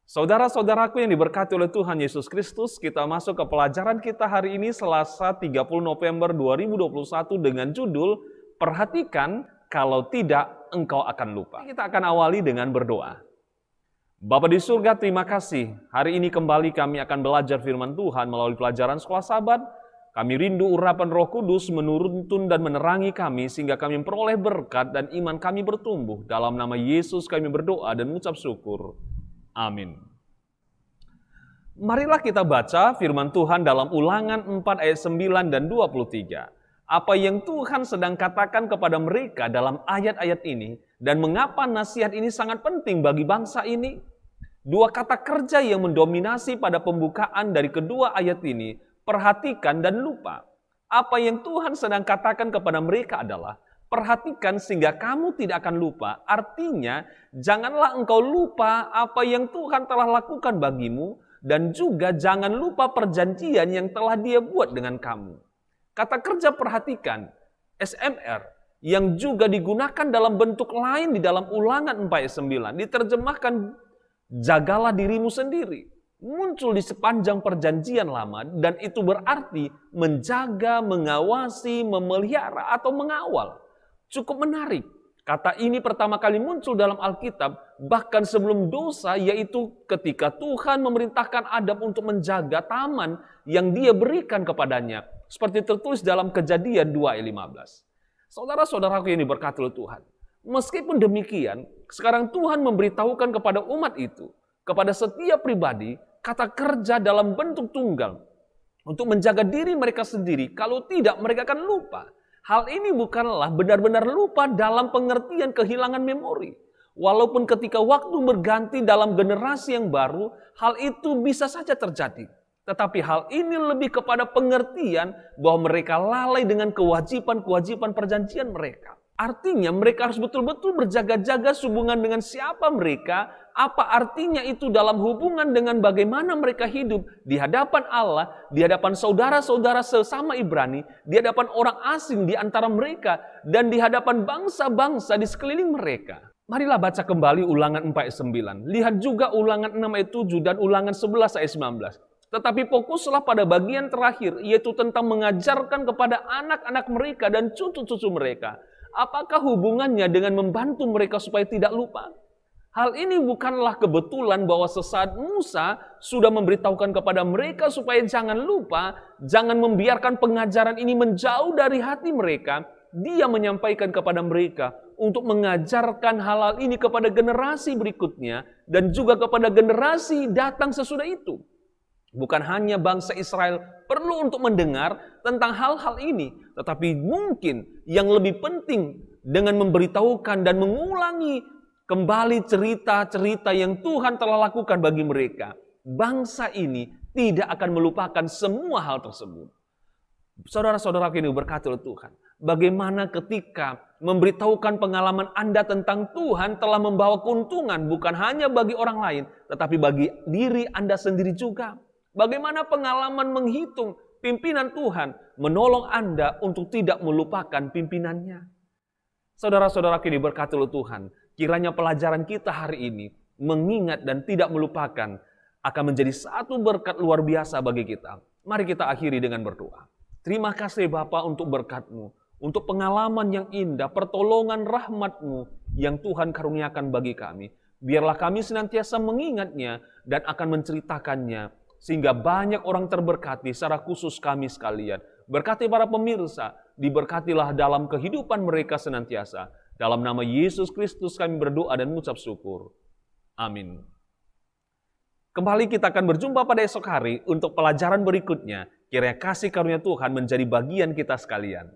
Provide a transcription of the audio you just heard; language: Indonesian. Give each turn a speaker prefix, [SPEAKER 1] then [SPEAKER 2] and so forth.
[SPEAKER 1] Saudara-saudaraku yang diberkati oleh Tuhan Yesus Kristus, kita masuk ke pelajaran kita hari ini Selasa 30 November 2021 dengan judul Perhatikan, kalau tidak engkau akan lupa. Kita akan awali dengan berdoa. Bapa di surga, terima kasih. Hari ini kembali kami akan belajar firman Tuhan melalui pelajaran sekolah Sabat. Kami rindu urapan Roh Kudus menuntun dan menerangi kami sehingga kami memperoleh berkat dan iman kami bertumbuh. Dalam nama Yesus kami berdoa dan mengucap syukur. Amin. Marilah kita baca firman Tuhan dalam Ulangan 4 ayat 9 dan 23. Apa yang Tuhan sedang katakan kepada mereka dalam ayat-ayat ini dan mengapa nasihat ini sangat penting bagi bangsa ini? Dua kata kerja yang mendominasi pada pembukaan dari kedua ayat ini, perhatikan dan lupa. Apa yang Tuhan sedang katakan kepada mereka adalah perhatikan sehingga kamu tidak akan lupa. Artinya, janganlah engkau lupa apa yang Tuhan telah lakukan bagimu dan juga jangan lupa perjanjian yang telah Dia buat dengan kamu. Kata kerja perhatikan, SMR, yang juga digunakan dalam bentuk lain di dalam Ulangan 4 ayat 9, diterjemahkan jagalah dirimu sendiri. Muncul di sepanjang perjanjian lama dan itu berarti menjaga, mengawasi, memelihara atau mengawal. Cukup menarik. Kata ini pertama kali muncul dalam Alkitab bahkan sebelum dosa, yaitu ketika Tuhan memerintahkan Adam untuk menjaga taman yang Dia berikan kepadanya. Seperti tertulis dalam Kejadian 2 ayat 15. Saudara-saudaraku yang diberkati oleh Tuhan. Meskipun demikian, sekarang Tuhan memberitahukan kepada umat itu, kepada setiap pribadi, kata kerja dalam bentuk tunggal untuk menjaga diri mereka sendiri. Kalau tidak, mereka akan lupa. Hal ini bukanlah benar-benar lupa dalam pengertian kehilangan memori. Walaupun ketika waktu berganti dalam generasi yang baru, hal itu bisa saja terjadi. Tetapi hal ini lebih kepada pengertian bahwa mereka lalai dengan kewajiban-kewajiban perjanjian mereka. Artinya mereka harus betul-betul berjaga-jaga hubungan dengan siapa mereka, apa artinya itu dalam hubungan dengan bagaimana mereka hidup di hadapan Allah, di hadapan saudara-saudara sesama Ibrani, di hadapan orang asing di antara mereka, dan di hadapan bangsa-bangsa di sekeliling mereka. Marilah baca kembali Ulangan 4 ayat 9. Lihat juga Ulangan 6 ayat 7 dan Ulangan 11 ayat 19. Tetapi fokuslah pada bagian terakhir, yaitu tentang mengajarkan kepada anak-anak mereka dan cucu-cucu mereka. Apakah hubungannya dengan membantu mereka supaya tidak lupa? Hal ini bukanlah kebetulan bahwa sesaat Musa sudah memberitahukan kepada mereka supaya jangan lupa, jangan membiarkan pengajaran ini menjauh dari hati mereka. Dia menyampaikan kepada mereka untuk mengajarkan hal-hal ini kepada generasi berikutnya dan juga kepada generasi datang sesudah itu. Bukan hanya bangsa Israel perlu untuk mendengar tentang hal-hal ini, tetapi mungkin yang lebih penting dengan memberitahukan dan mengulangi kembali cerita-cerita yang Tuhan telah lakukan bagi mereka. Bangsa ini tidak akan melupakan semua hal tersebut. Saudara-saudara yang diberkati oleh Tuhan, bagaimana ketika memberitahukan pengalaman Anda tentang Tuhan telah membawa keuntungan bukan hanya bagi orang lain, tetapi bagi diri Anda sendiri juga. Bagaimana pengalaman menghitung pimpinan Tuhan menolong Anda untuk tidak melupakan pimpinannya. Saudara-saudara yang diberkati oleh Tuhan, kiranya pelajaran kita hari ini mengingat dan tidak melupakan akan menjadi satu berkat luar biasa bagi kita. Mari kita akhiri dengan berdoa. Terima kasih Bapa untuk berkat-Mu, untuk pengalaman yang indah, pertolongan rahmat-Mu yang Tuhan karuniakan bagi kami. Biarlah kami senantiasa mengingatnya dan akan menceritakannya, sehingga banyak orang terberkati secara khusus kami sekalian. Berkati para pemirsa, diberkatilah dalam kehidupan mereka senantiasa. Dalam nama Yesus Kristus kami berdoa dan mengucap syukur. Amin. Kembali kita akan berjumpa pada esok hari untuk pelajaran berikutnya. Kiranya kasih karunia Tuhan menjadi bagian kita sekalian.